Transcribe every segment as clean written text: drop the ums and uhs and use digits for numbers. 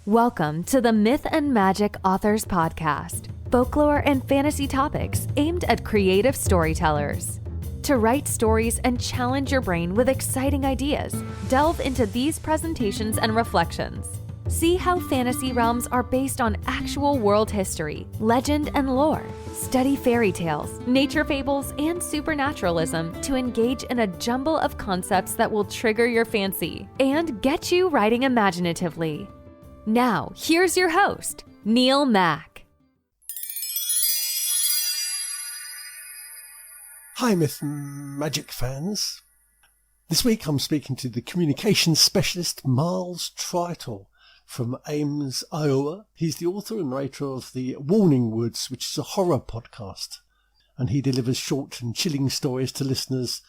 Welcome to the Myth and Magic Authors Podcast, folklore and fantasy topics aimed at creative storytellers. To write stories and challenge your brain with exciting ideas, delve into these presentations and reflections. See how fantasy realms are based on actual world history, legend, and lore. Study fairy tales, nature fables, and supernaturalism to engage in a jumble of concepts that will trigger your fancy and get you writing imaginatively. Now, here's your host, Neil Mack. Hi, Myth and Magic fans. This week I'm speaking to the communications specialist Miles Tritle from Ames, Iowa. He's the author and narrator of the Warning Woods, which is a horror podcast, and he delivers short and chilling stories to listeners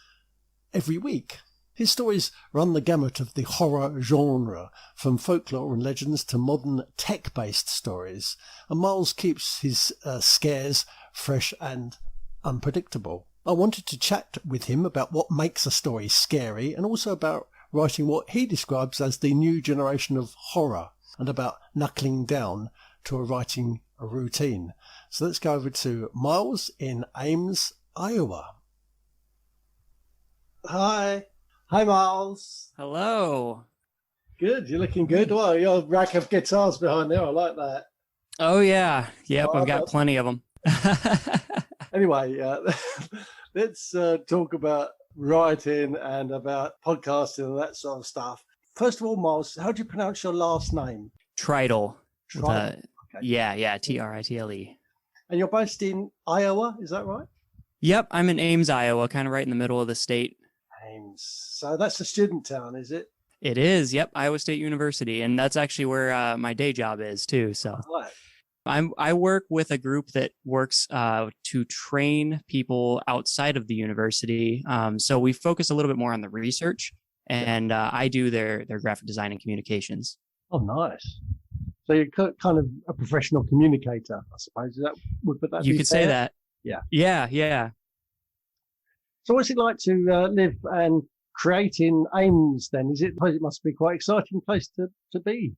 every week. His stories run the gamut of the horror genre, from folklore and legends to modern tech-based stories, and Miles keeps his scares fresh and unpredictable. I wanted to chat with him about what makes a story scary, and also about writing what he describes as the new generation of horror, and about knuckling down to a writing routine. So let's go over to Miles in Ames, Iowa. Hi. Hi, Miles. Hello. Good. You're looking good. Well, your rack of guitars behind there. I like that. Oh, yeah. Yep, I've got plenty of them. Anyway, let's talk about writing and about podcasting and that sort of stuff. First of all, Miles, how do you pronounce your last name? Tritle. Tritle. Okay. Yeah, Tritle. And you're based in Iowa, is that right? Yep, I'm in Ames, Iowa, kind of right in the middle of the state. Ames. So that's a student town, is it? It is, yep, Iowa State University. And that's actually where my day job is, too. So Right. I work with a group that works to train people outside of the university. So we focus a little bit more on the research, and I do their graphic design and communications. Oh, nice. So you're kind of a professional communicator, I suppose. Would that you be could fair? say that. Yeah. So what's it like to live and create in Ames then? It must be quite an exciting place to be.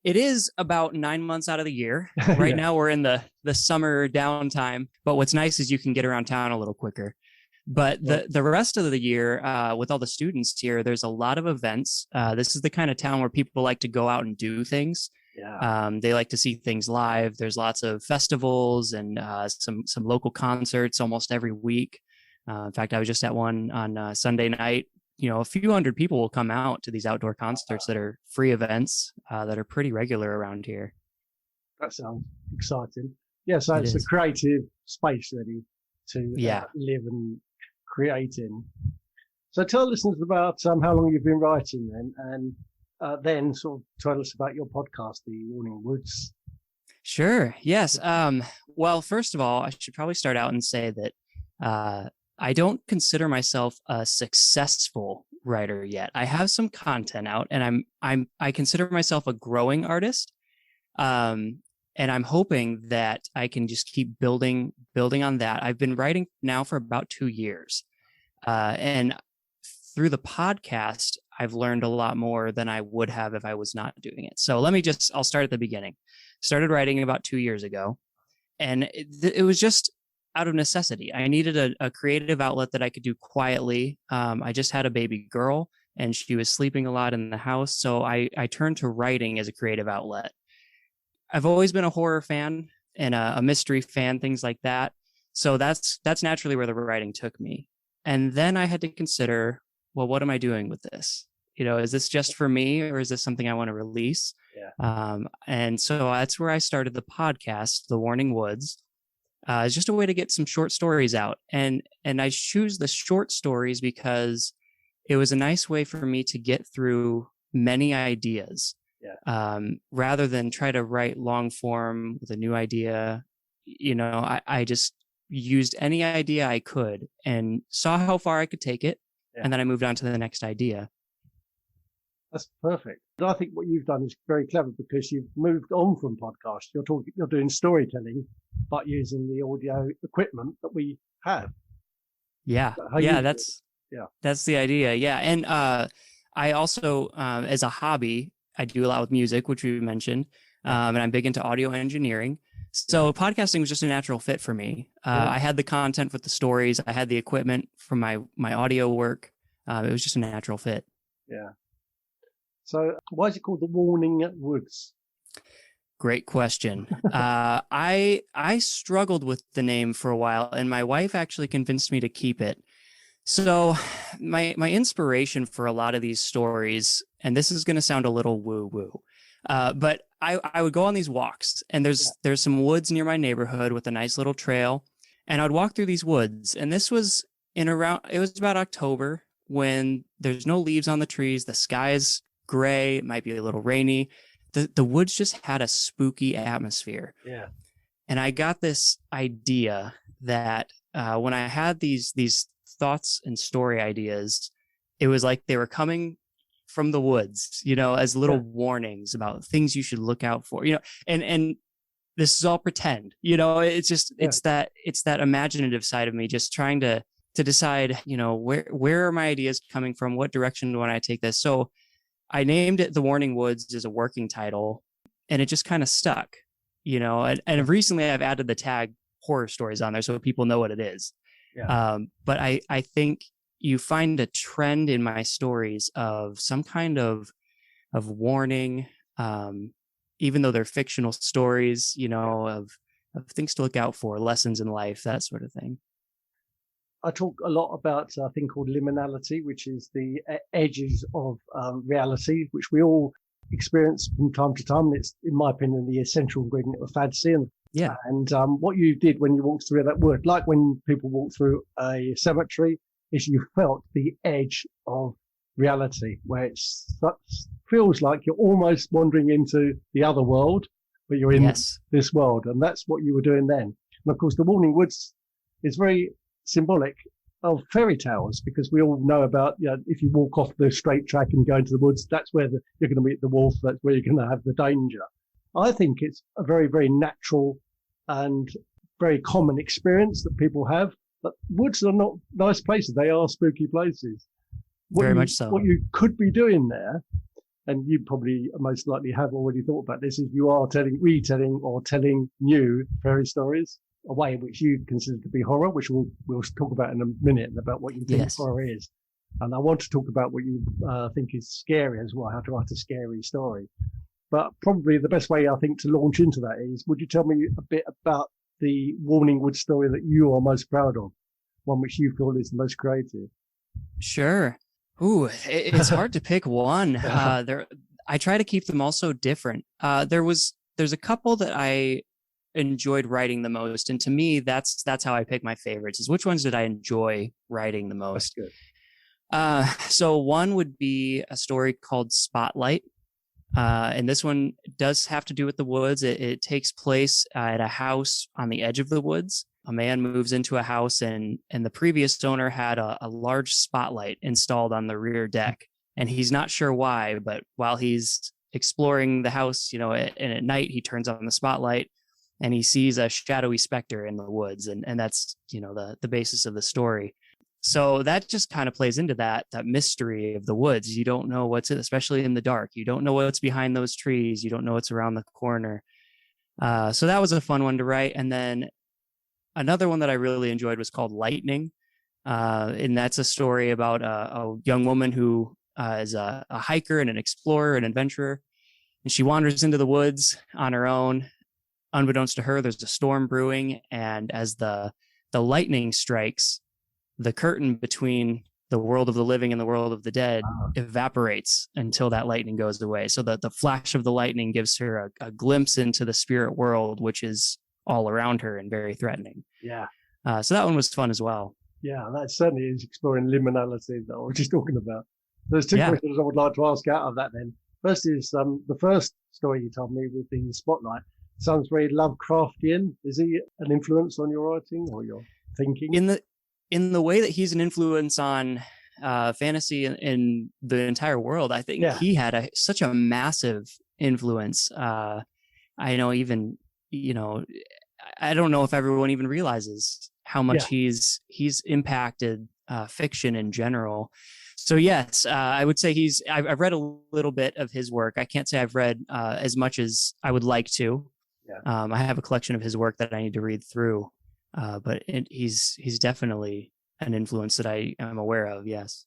It is about 9 months out of the year. Right now we're in the summer downtime, but what's nice is you can get around town a little quicker. But the rest of the year, with all the students here, there's a lot of events. This is the kind of town where people like to go out and do things. Yeah. They like to see things live. There's lots of festivals and some local concerts almost every week. In fact, I was just at one on Sunday night. A few hundred people will come out to these outdoor concerts that are free events that are pretty regular around here. That sounds exciting. Yeah, so it's a creative space really to live and create in. So tell listeners about how long you've been writing then, and then sort of tell us about your podcast, The Warning Woods. Sure. Yes. Well, first of all, I should probably start out and say that I don't consider myself a successful writer yet. I have some content out, and I consider myself a growing artist. And I'm hoping that I can just keep building on that. I've been writing now for about 2 years. And through the podcast, I've learned a lot more than I would have if I was not doing it. So I'll start at the beginning. Started writing about 2 years ago, and it was just out of necessity. I needed a creative outlet that I could do quietly. I just had a baby girl, and she was sleeping a lot in the house. So I turned to writing as a creative outlet. I've always been a horror fan and a mystery fan, things like that. So that's naturally where the writing took me. And then I had to consider, well, what am I doing with this? Is this just for me, or is this something I want to release? Yeah. And so that's where I started the podcast, The Warning Woods. It's just a way to get some short stories out. And I choose the short stories because it was a nice way for me to get through many ideas. Rather than try to write long form with a new idea. I just used any idea I could and saw how far I could take it. Yeah. And then I moved on to the next idea. That's perfect. I think what you've done is very clever because you've moved on from podcasts. You're doing storytelling, but using the audio equipment that we have. Yeah. That's the idea. Yeah. And I also, as a hobby, I do a lot with music, which we mentioned, and I'm big into audio engineering. So podcasting was just a natural fit for me. I had the content with the stories. I had the equipment for my audio work. It was just a natural fit. Yeah. So why is it called The Warning Woods? Great question. I struggled with the name for a while, and my wife actually convinced me to keep it. So my inspiration for a lot of these stories, and this is going to sound a little woo-woo, but I would go on these walks, and there's some woods near my neighborhood with a nice little trail, and I'd walk through these woods, and this was it was about October, when there's no leaves on the trees, the sky is gray, it might be a little rainy. The woods just had a spooky atmosphere. Yeah. And I got this idea that when I had these thoughts and story ideas, it was like they were coming from the woods, as little warnings about things you should look out for, and this is all pretend, it's just, it's that imaginative side of me just trying to decide, where are my ideas coming from? What direction do I take this? So I named it The Warning Woods as a working title, and it just kind of stuck, and recently I've added the tag horror stories on there so people know what it is. Yeah. But I think you find a trend in my stories of some kind of warning, even though they're fictional stories, of things to look out for, lessons in life, that sort of thing. I talk a lot about a thing called liminality, which is the edges of reality, which we all experience from time to time. It's, in my opinion, the essential ingredient of fantasy. And what you did when you walked through that wood, like when people walk through a cemetery, is you felt the edge of reality, where it feels like you're almost wandering into the other world, but you're in this world. And that's what you were doing then. And of course, the Warning Woods is very symbolic of fairy tales, because we all know about, if you walk off the straight track and go into the woods, that's where you're going to meet the wolf, that's where you're going to have the danger. I think it's a very, very natural and very common experience that people have, but woods are not nice places. They are spooky places. Very much so. What you could be doing there, and you probably most likely have already thought about this, is you are retelling or telling new fairy stories, a way in which you consider to be horror, which we'll talk about in a minute, about what you think horror is. And I want to talk about what you think is scary as well, how to write a scary story. But probably the best way, I think, to launch into that is, would you tell me a bit about the Warning Woods story that you are most proud of, one which you feel is the most creative? Sure. Ooh, it's hard to pick one. I try to keep them all so different. There's a couple that I enjoyed writing the most, and to me that's how I pick my favorites, is which ones did I enjoy writing the most. That's good. So one would be a story called Spotlight, and this one does have to do with the woods. It takes place at a house on the edge of the woods. A man moves into a house, and the previous owner had a large spotlight installed on the rear deck, and he's not sure why, but while he's exploring the house, and at night he turns on the spotlight and he sees a shadowy specter in the woods. And that's, the basis of the story. So that just kind of plays into that mystery of the woods. You don't know especially in the dark, you don't know what's behind those trees. You don't know what's around the corner. So that was a fun one to write. And then another one that I really enjoyed was called Lightning. And that's a story about a young woman who is a hiker and an explorer and adventurer. And she wanders into the woods on her own. Unbeknownst to her, there's a storm brewing, and as the lightning strikes, the curtain between the world of the living and the world of the dead evaporates until that lightning goes away. So the flash of the lightning gives her a glimpse into the spirit world, which is all around her and very threatening. Yeah. So that one was fun as well. Yeah, that certainly is exploring liminality that I was just talking about. There's two questions I would like to ask out of that then. First is the first story you told me with the Spotlight. Sounds very Lovecraftian. Is he an influence on your writing or your thinking? In the way that he's an influence on fantasy in the entire world, I think he had such a massive influence. I know even, I don't know if everyone even realizes how much he's impacted fiction in general. So yes, I would say I've read a little bit of his work. I can't say I've read as much as I would like to. Yeah. I have a collection of his work that I need to read through, but he's definitely an influence that I am aware of. Yes.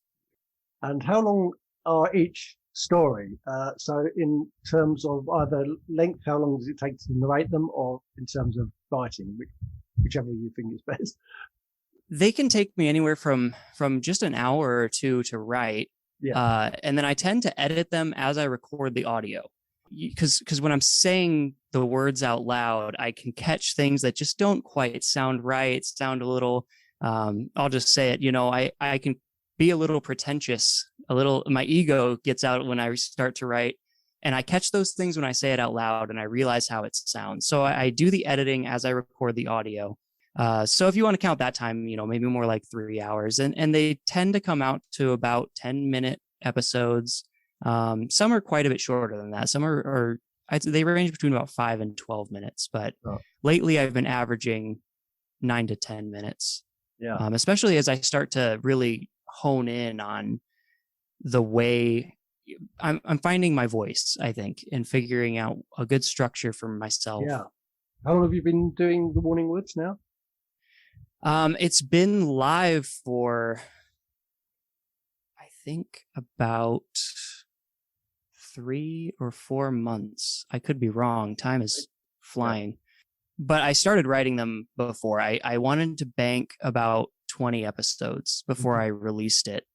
And how long are each story? So in terms of either length, how long does it take to narrate them, or in terms of writing, whichever you think is best? They can take me anywhere from just an hour or two to write. Yeah. And then I tend to edit them as I record the audio. Because when I'm saying the words out loud, I can catch things that just don't quite sound right, sound a little, I'll just say it, I can be a little pretentious, my ego gets out when I start to write, and I catch those things when I say it out loud and I realize how it sounds. So I do the editing as I record the audio. So if you want to count that time, maybe more like 3 hours, and they tend to come out to about 10-minute episodes. Some are quite a bit shorter than that. Some they range between about 5 and 12 minutes, but lately I've been averaging 9 to 10 minutes. Yeah. Especially as I start to really hone in on the way I'm finding my voice, I think, and figuring out a good structure for myself. Yeah. How long have you been doing The Warning Woods now? It's been live for, I think, about 3 or 4 months. I could be wrong. Time is flying. Yeah. But I started writing them before. I wanted to bank about 20 episodes before I released it.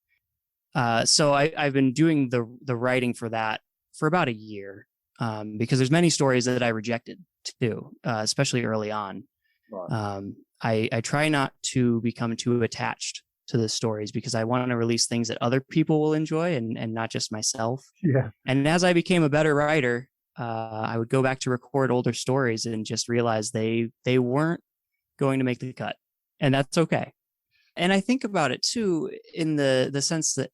So I've been doing the writing for that for about a year, because there's many stories that I rejected too, especially early on. Right. I try not to become too attached to the stories because I want to release things that other people will enjoy and not just myself. Yeah. And as I became a better writer, I would go back to record older stories and just realize they weren't going to make the cut, and that's okay. And I think about it too in the sense that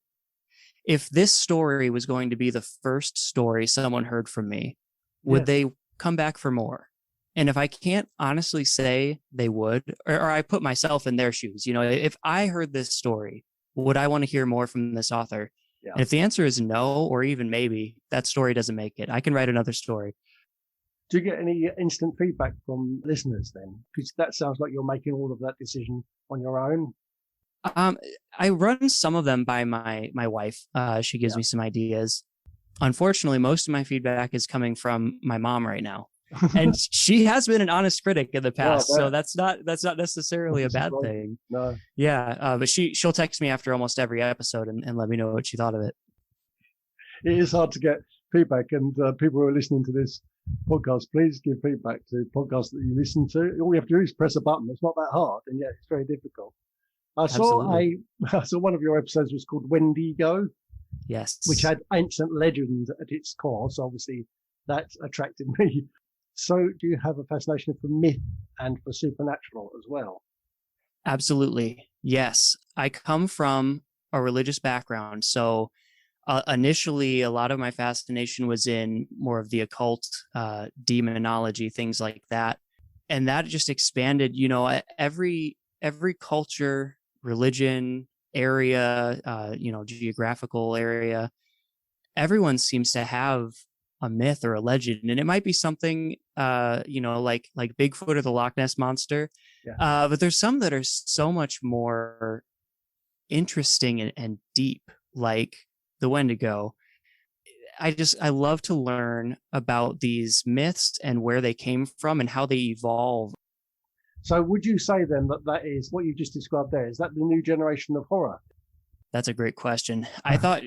if this story was going to be the first story someone heard from me, would they come back for more? And if I can't honestly say they would, or I put myself in their shoes, if I heard this story, would I want to hear more from this author? Yeah. And if the answer is no, or even maybe, that story doesn't make it, I can write another story. Do you get any instant feedback from listeners then? Because that sounds like you're making all of that decision on your own. I run some of them by my wife. She gives me some ideas. Unfortunately, most of my feedback is coming from my mom right now. And she has been an honest critic in the past, so that's not necessarily a bad thing. No. Yeah, but she'll text me after almost every episode and let me know what she thought of it. It is hard to get feedback, and people who are listening to this podcast, please give feedback to podcasts that you listen to. All you have to do is press a button. It's not that hard, and yet it's very difficult. I saw one of your episodes was called Wendigo. Yes. Which had ancient legend at its core, so obviously that attracted me. So do you have a fascination for myth and for supernatural as well? Absolutely. Yes. I come from a religious background. So initially, a lot of my fascination was in more of the occult, demonology, things like that. And that just expanded, every culture, religion, area, geographical area, everyone seems to have a myth or a legend, and it might be something like Bigfoot or the Loch Ness monster, but there's some that are so much more interesting and deep, like the Wendigo. I love to learn about these myths and where they came from and how they evolve. So would you say then that is what you just described there? Is that the new generation of horror? That's a great question. I thought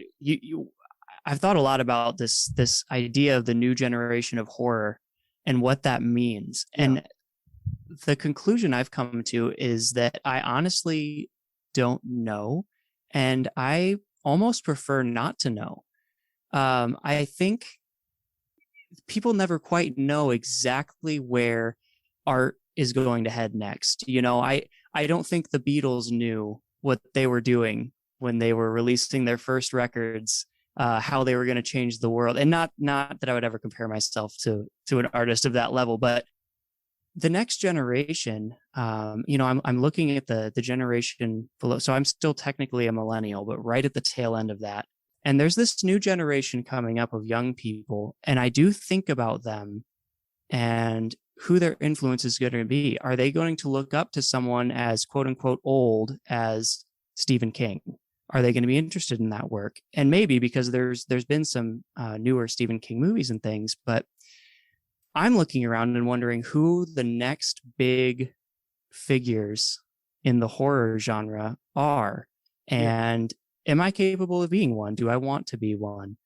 I've thought a lot about this idea of the new generation of horror and what that means. Yeah. And the conclusion I've come to is that I honestly don't know, and I almost prefer not to know. I think people never quite know exactly where art is going to head next. I don't think the Beatles knew what they were doing when they were releasing their first records, how they were going to change the world. And not that I would ever compare myself to an artist of that level, but the next generation, I'm looking at the generation below. So I'm still technically a millennial, but right at the tail end of that. And there's this new generation coming up of young people. And I do think about them and who their influence is going to be. Are they going to look up to someone as quote unquote old as Stephen King? Are they going to be interested in that work? And maybe because there's been some newer Stephen King movies and things, but I'm looking around and wondering who the next big figures in the horror genre are. And am I capable of being one? Do I want to be one?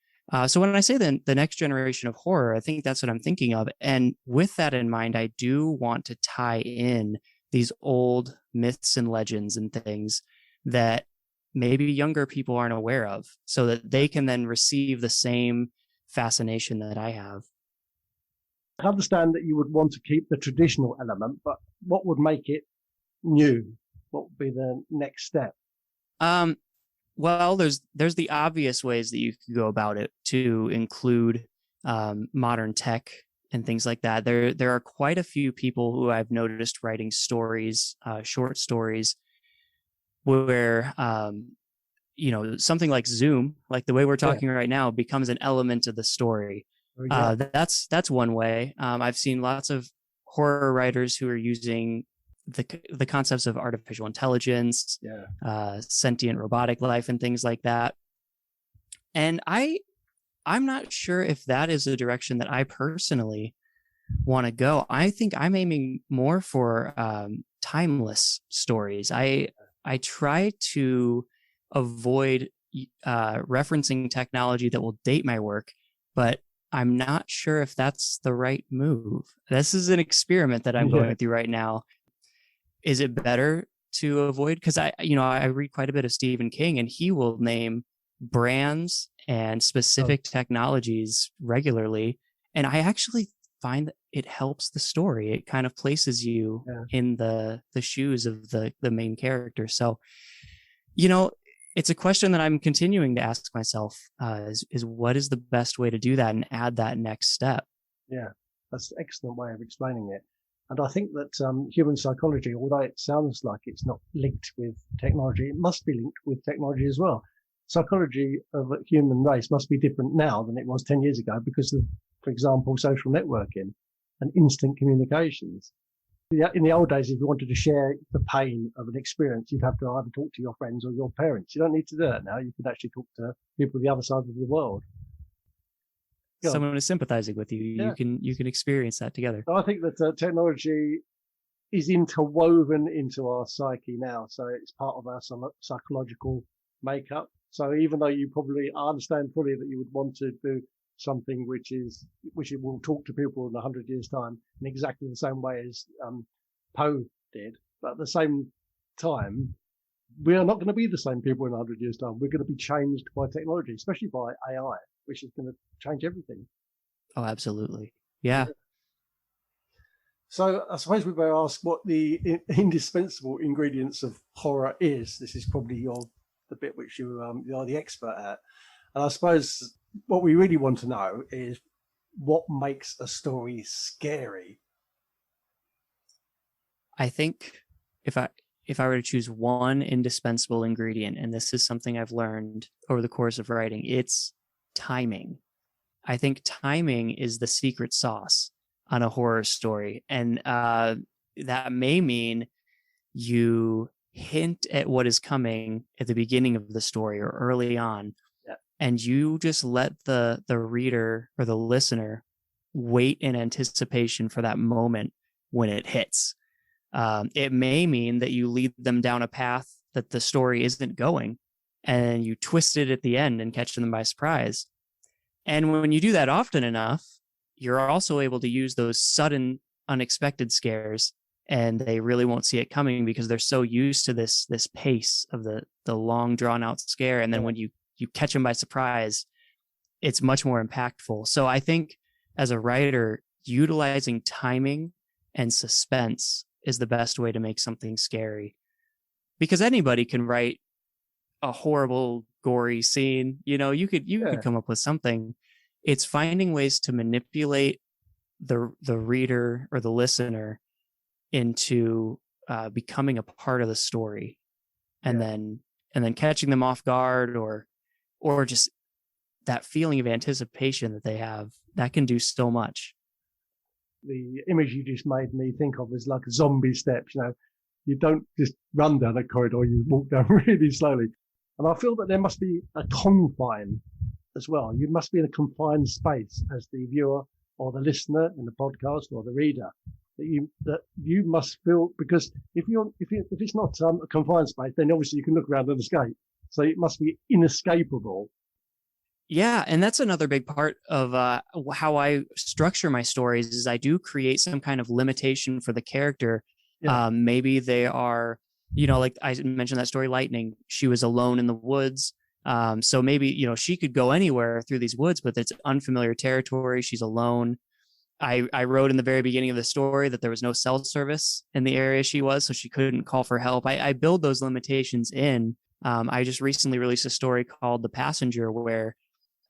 So when I say the next generation of horror, I think that's what I'm thinking of. And with that in mind, I do want to tie in these old myths and legends and things that maybe younger people aren't aware of, so that they can then receive the same fascination that I have. I understand that you would want to keep the traditional element, but what would make it new? What would be the next step? Well, there's the obvious ways that you could go about it to include modern tech and things like that. There are quite a few people who I've noticed writing stories, short stories, where something like Zoom, like the way we're talking right now, becomes an element of the story. That's one way. I've seen lots of horror writers who are using the concepts of artificial intelligence, sentient robotic life, and things like that. And I'm not sure if that is the direction that I personally want to go. I think I'm aiming more for timeless stories. I try to avoid referencing technology that will date my work, but I'm not sure if that's the right move. This is an experiment that I'm going through right now. Is it better to avoid? Because I read quite a bit of Stephen King, and he will name brands and specific technologies regularly. And I actually find that it helps the story. It kind of places you in the shoes of the main character. So, it's a question that I'm continuing to ask myself, is what is the best way to do that and add that next step? Yeah, that's an excellent way of explaining it. And I think that human psychology, although it sounds like it's not linked with technology, it must be linked with technology as well. Psychology of the human race must be different now than it was 10 years ago because of, for example, social networking and instant communications. In the old days, if you wanted to share the pain of an experience, you'd have to either talk to your friends or your parents. You don't need to do that now. You can actually talk to people on the other side of the world. Someone is sympathizing with you. Yeah. You can experience that together. I think that technology is interwoven into our psyche now. So it's part of our psychological makeup. So even though you probably understand fully that you would want to do something which it will talk to people in 100 years' time in exactly the same way as Poe did, but at the same time, we are not going to be the same people in 100 years' time. We're going to be changed by technology, especially by AI, which is going to change everything. Oh, absolutely. Yeah. So I suppose we better ask what the indispensable ingredients of horror is. This is probably the bit which you are the expert at. And I suppose what we really want to know is what makes a story scary. I think if I were to choose one indispensable ingredient, and this is something I've learned over the course of writing, it's timing. I think timing is the secret sauce on a horror story. And that may mean you hint at what is coming at the beginning of the story or early on, and you just let the reader or the listener wait in anticipation for that moment when it hits. It may mean that you lead them down a path that the story isn't going, and you twist it at the end and catch them by surprise. And when you do that often enough, you're also able to use those sudden, unexpected scares, and they really won't see it coming because they're so used to this pace of the long, drawn-out scare. And then when you catch them by surprise, it's much more impactful. So I think as a writer, utilizing timing and suspense is the best way to make something scary, because anybody can write a horrible, gory scene. You could come up with something. It's finding ways to manipulate the reader or the listener into becoming a part of the story, and then catching them off guard, or just that feeling of anticipation that they have, that can do so much. The image you just made me think of is like zombie steps. You don't just run down a corridor, you walk down really slowly. And I feel that there must be a confine as well. You must be in a confined space as the viewer or the listener in the podcast or the reader, that you must feel, because if it's not a confined space, then obviously you can look around and escape. So it must be inescapable. Yeah, and that's another big part of how I structure my stories is I do create some kind of limitation for the character. Yeah. Maybe they are, like I mentioned that story, Lightning. She was alone in the woods. So maybe, she could go anywhere through these woods, but it's unfamiliar territory. She's alone. I wrote in the very beginning of the story that there was no cell service in the area she was, so she couldn't call for help. I build those limitations in. I just recently released a story called The Passenger, where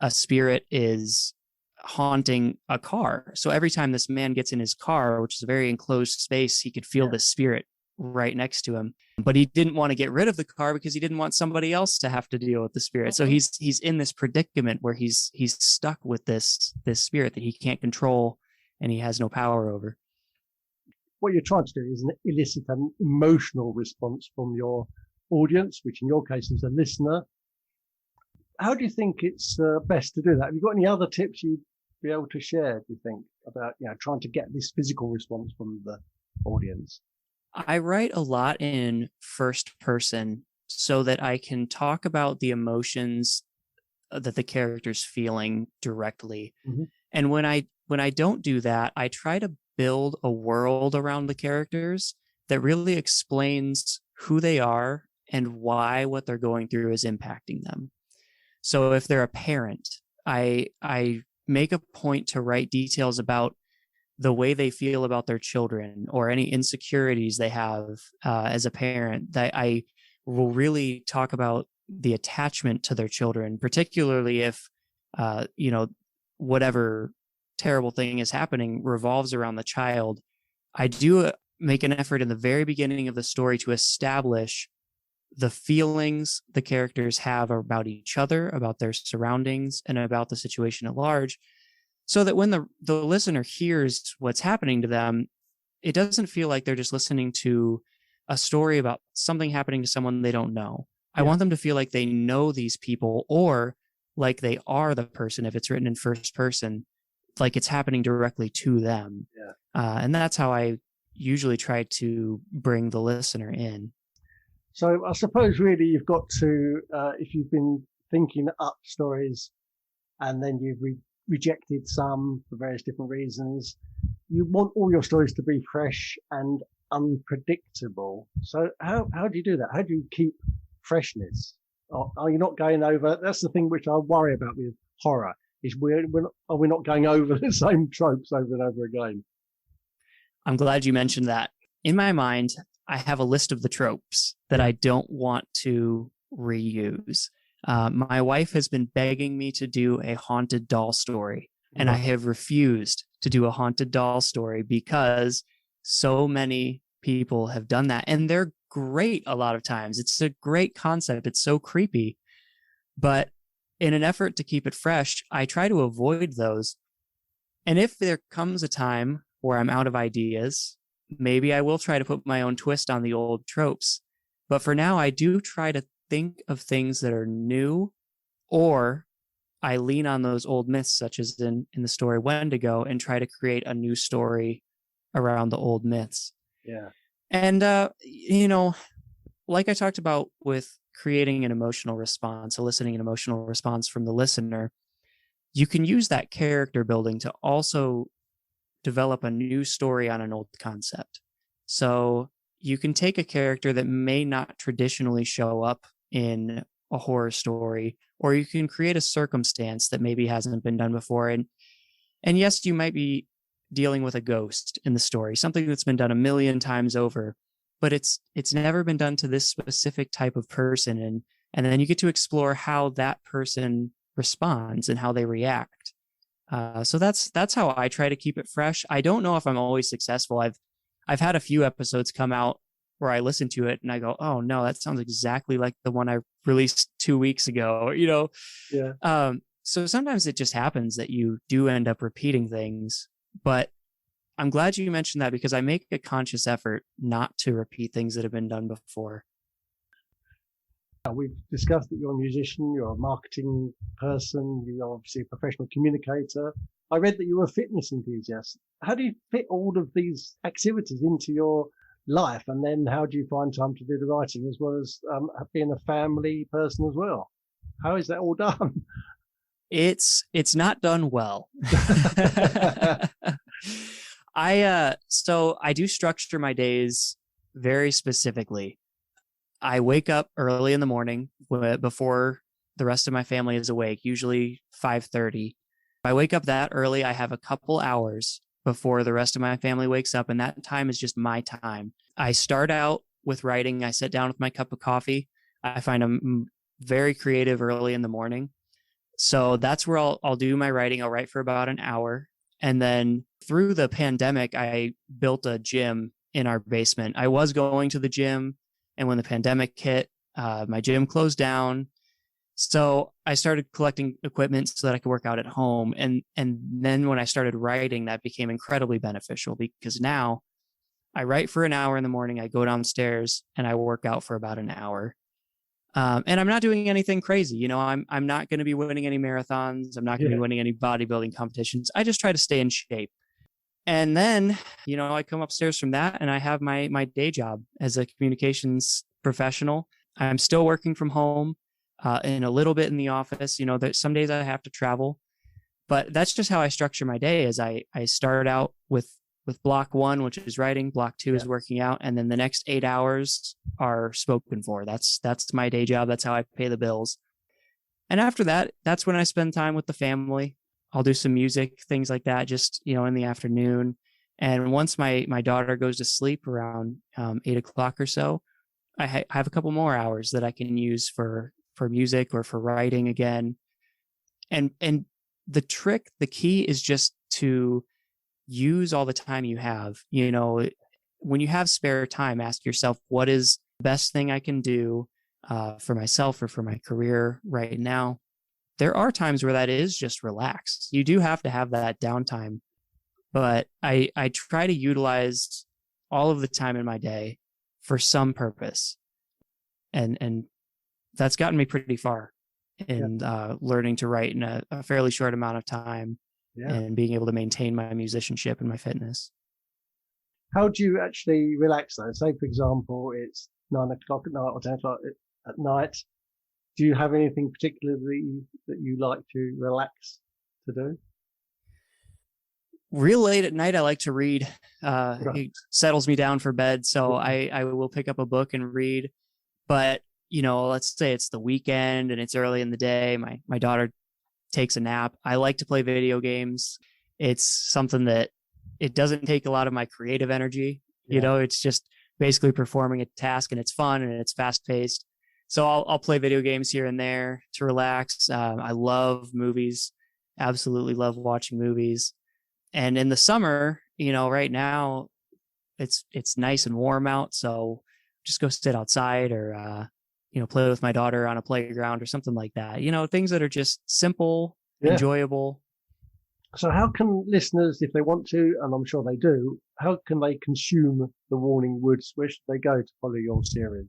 a spirit is haunting a car. So every time this man gets in his car, which is a very enclosed space, he could feel the spirit right next to him. But he didn't want to get rid of the car because he didn't want somebody else to have to deal with the spirit. So he's in this predicament where he's stuck with this spirit that he can't control and he has no power over. What you're trying to do is elicit an emotional response from your audience, which in your case is a listener. How do you think it's best to do that? Have you got any other tips you'd be able to share, do you think, about trying to get this physical response from the audience? I write a lot in first person so that I can talk about the emotions that the character's feeling directly. Mm-hmm. And when I don't do that, I try to build a world around the characters that really explains who they are and why what they're going through is impacting them. So if they're a parent, I make a point to write details about the way they feel about their children or any insecurities they have as a parent. That I will really talk about the attachment to their children, particularly if, whatever terrible thing is happening revolves around the child. I do make an effort in the very beginning of the story to establish the feelings the characters have about each other, about their surroundings, and about the situation at large, so that when the listener hears what's happening to them, it doesn't feel like they're just listening to a story about something happening to someone they don't know. Yeah. I want them to feel like they know these people, or like they are the person, if it's written in first person, like it's happening directly to them. Yeah. And that's how I usually try to bring the listener in. So I suppose really you've got to, if you've been thinking up stories and then you've rejected some for various different reasons, you want all your stories to be fresh and unpredictable. So how do you do that? How do you keep freshness? Are you not going over? That's the thing which I worry about with horror, is we're not going over the same tropes over and over again. I'm glad you mentioned that. In my mind, I have a list of the tropes that I don't want to reuse. My wife has been begging me to do a haunted doll story, and I have refused to do a haunted doll story because so many people have done that, and they're great a lot of times. It's a great concept. It's so creepy. But in an effort to keep it fresh, I try to avoid those. And if there comes a time where I'm out of ideas, maybe I will try to put my own twist on the old tropes. But for now, I do try to think of things that are new, or I lean on those old myths, such as in the story Wendigo, and try to create a new story around the old myths. Yeah. And, like I talked about with creating an emotional response, eliciting an emotional response from the listener, you can use that character building to also develop a new story on an old concept. So you can take a character that may not traditionally show up in a horror story, or you can create a circumstance that maybe hasn't been done before. And yes, you might be dealing with a ghost in the story, something that's been done a million times over, but it's never been done to this specific type of person. And then you get to explore how that person responds and how they react. So that's how I try to keep it fresh. I don't know if I'm always successful. I've had a few episodes come out where I listen to it and I go, oh no, that sounds exactly like the one I released 2 weeks ago, you know? Yeah. So sometimes it just happens that you do end up repeating things, but I'm glad you mentioned that because I make a conscious effort not to repeat things that have been done before. We've discussed that you're a musician, you're a marketing person, you're obviously a professional communicator. I read that you were a fitness enthusiast. How do you fit all of these activities into your life? And then how do you find time to do the writing as well as being a family person as well? How is that all done? It's not done well. So I do structure my days very specifically. I wake up early in the morning before the rest of my family is awake, usually 5:30. If I wake up that early, I have a couple hours before the rest of my family wakes up, and that time is just my time. I start out with writing. I sit down with my cup of coffee. I find I'm very creative early in the morning. So that's where I'll do my writing. I'll write for about an hour. And then through the pandemic, I built a gym in our basement. I was going to the gym, and when the pandemic hit, my gym closed down. So I started collecting equipment so that I could work out at home. And then when I started writing, that became incredibly beneficial because now I write for an hour in the morning. I go downstairs and I work out for about an hour. And I'm not doing anything crazy. You know, I'm not going to be winning any marathons. I'm not going to be winning any bodybuilding competitions. I just try to stay in shape. And then, you know, I come upstairs from that and I have my day job as a communications professional. I'm still working from home and a little bit in the office. You know, there's some days I have to travel, but that's just how I structure my day. Is I start out with block one, which is writing, block two is working out, and then the next 8 hours are spoken for. That's my day job. That's how I pay the bills. And after that, that's when I spend time with the family. I'll do some music, things like that, just, you know, in the afternoon. And once my daughter goes to sleep around 8 o'clock or so, I have a couple more hours that I can use for music or for writing again. And the key is just to use all the time you have. You know, when you have spare time, ask yourself, what is the best thing I can do for myself or for my career right now? There are times where that is just relax. You do have to have that downtime, but I try to utilize all of the time in my day for some purpose. And that's gotten me pretty far in learning to write in a fairly short amount of time and being able to maintain my musicianship and my fitness. How do you actually relax though? Say, for example, it's 9 o'clock at night or 10 o'clock at night. Do you have anything particularly that you like to relax to do? Real late at night, I like to read. It settles me down for bed. So I will pick up a book and read. But, you know, let's say it's the weekend and it's early in the day. My daughter takes a nap. I like to play video games. It's something that it doesn't take a lot of my creative energy. You know, it's just basically performing a task, and it's fun and it's fast paced. So I'll play video games here and there to relax. I love movies, absolutely love watching movies. And in the summer, you know, right now it's nice and warm out. So just go sit outside or, you know, play with my daughter on a playground or something like that. You know, things that are just simple, enjoyable. So how can listeners, if they want to, and I'm sure they do, how can they consume The Warning Woods? Where should they go to follow your series?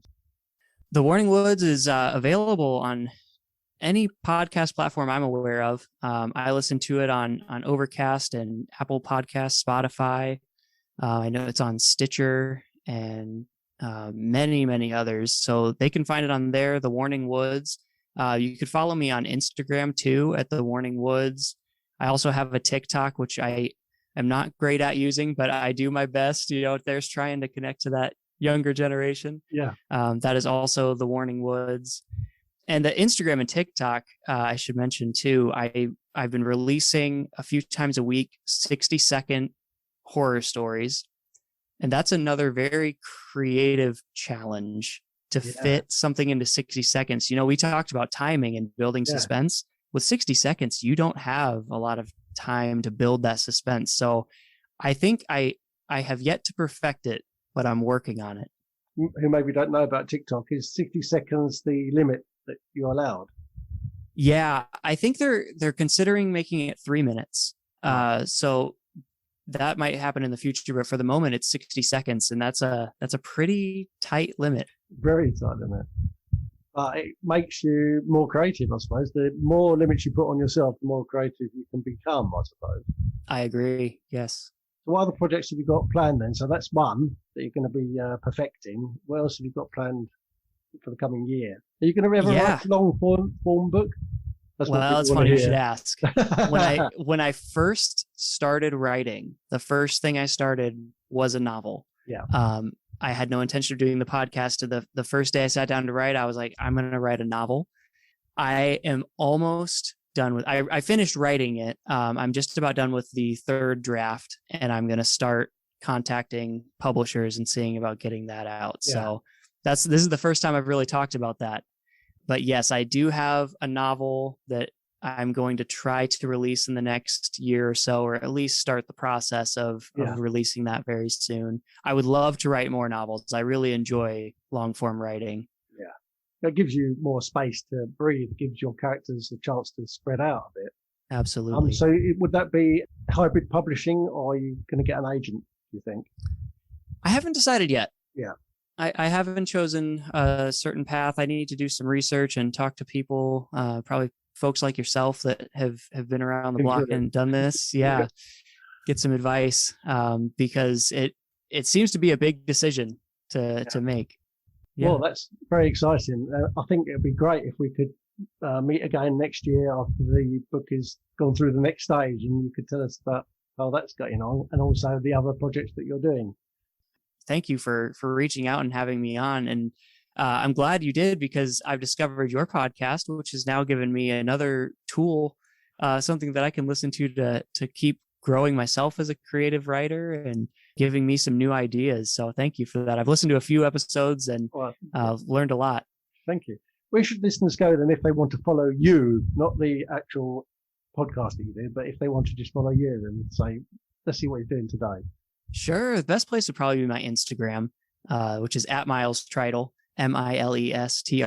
The Warning Woods is available on any podcast platform I'm aware of. I listen to it on Overcast and Apple Podcasts, Spotify. I know it's on Stitcher and many, many others. So they can find it on there, The Warning Woods. You could follow me on Instagram too at The Warning Woods. I also have a TikTok, which I am not great at using, but I do my best. You know, there's trying to connect to that younger generation. That is also The Warning Woods. And the Instagram and TikTok, I should mention too, I've been releasing a few times a week 60-second horror stories, and that's another very creative challenge to fit something into 60 seconds. You know, we talked about timing and building suspense. With 60 seconds, you don't have a lot of time to build that suspense. So I think I I have yet to perfect it, but I'm working on it. Who maybe don't know about TikTok, is 60 seconds the limit that you're allowed? Yeah, I think they're considering making it 3 minutes. So that might happen in the future, but for the moment it's 60 seconds, and that's a pretty tight limit. Very tight limit. It makes you more creative, I suppose. The more limits you put on yourself, the more creative you can become, I suppose. I agree. Yes. So what other projects have you got planned then? So that's one that you're going to be perfecting. What else have you got planned for the coming year? Are you going to ever write a long form book? Well, it's funny you should ask. When I first started writing, the first thing I started was a novel. Yeah. I had no intention of doing the podcast. The first day I sat down to write, I was like, I'm going to write a novel. I am almost done with. I finished writing it. I'm just about done with the third draft, and I'm going to start contacting publishers and seeing about getting that out. Yeah. So this is the first time I've really talked about that. But yes, I do have a novel that I'm going to try to release in the next year or so, or at least start the process of releasing that very soon. I would love to write more novels. I really enjoy long form writing. Yeah. It gives you more space to breathe. It gives your characters a chance to spread out a bit. Absolutely. So would that be hybrid publishing, or are you going to get an agent, do you think? I haven't decided yet. Yeah. I haven't chosen a certain path. I need to do some research and talk to people, probably folks like yourself that have been around the block and done this. Yeah. Get some advice, because it seems to be a big decision to make. Yeah. Well, that's very exciting. I think it'd be great if we could meet again next year after the book is gone through the next stage, and you could tell us about how that's going on, and also the other projects that you're doing. Thank you for reaching out and having me on. And I'm glad you did, because I've discovered your podcast, which has now given me another tool, something that I can listen to keep growing myself as a creative writer and giving me some new ideas. So thank you for that. I've listened to a few episodes and learned a lot. Thank you. Where should listeners go then if they want to follow you, not the actual podcast that you do, but if they want to just follow you and say, let's see what you're doing today? Sure. The best place would probably be my Instagram, which is @MilesTritle, MILESTRITLE.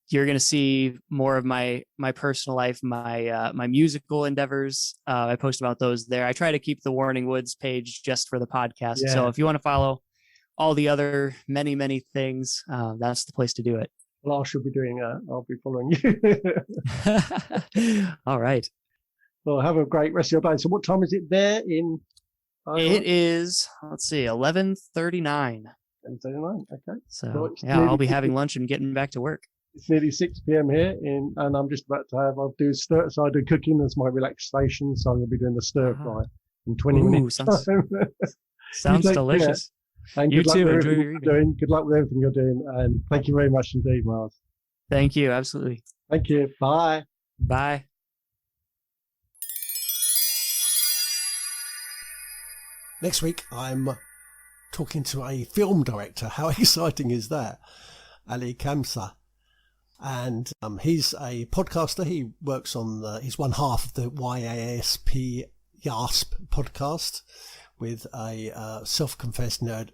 You're going to see more of my personal life, my musical endeavors. I post about those there. I try to keep the Warning Woods page just for the podcast. Yeah. So if you want to follow all the other many, many things, that's the place to do it. Well, I'll be following you. All right. Well, have a great rest of your day. So what time is it there in... It is, let's see, 11:39. 11:39, okay. So, I'll be having lunch and getting back to work. It's nearly 6 p.m. here, and I'm just about to I'll do stir. So I do cooking as my relaxation. So I'm going to be doing the stir fry in 20 minutes. Sounds delicious. And you too. Enjoy your evening. Good luck with everything you're doing, and thank you very much indeed, Miles. Thank you. Absolutely. Thank you. Bye. Bye. Next week, I'm talking to a film director. How exciting is that? Ali Kamsa. And he's a podcaster. He works on, he's one half of the YASP podcast with a self-confessed nerd,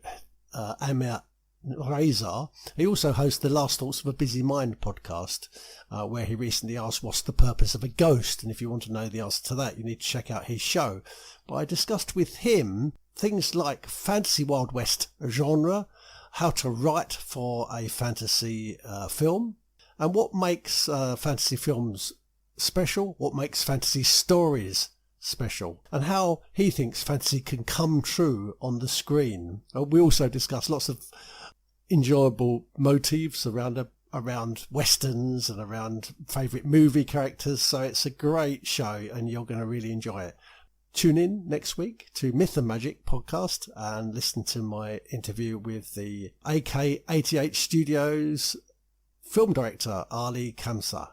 Amir Reza. He also hosts the Last Thoughts of a Busy Mind podcast, where he recently asked what's the purpose of a ghost, and if you want to know the answer to that, you need to check out his show. But I discussed with him things like fantasy Wild West genre, how to write for a fantasy film, and what makes fantasy films special, what makes fantasy stories special, and how he thinks fantasy can come true on the screen. We also discuss lots of enjoyable motifs around westerns and around favourite movie characters. So it's a great show and you're going to really enjoy it. Tune in next week to Myth and Magic podcast and listen to my interview with the AK88 Studios film director Ali Kamsa.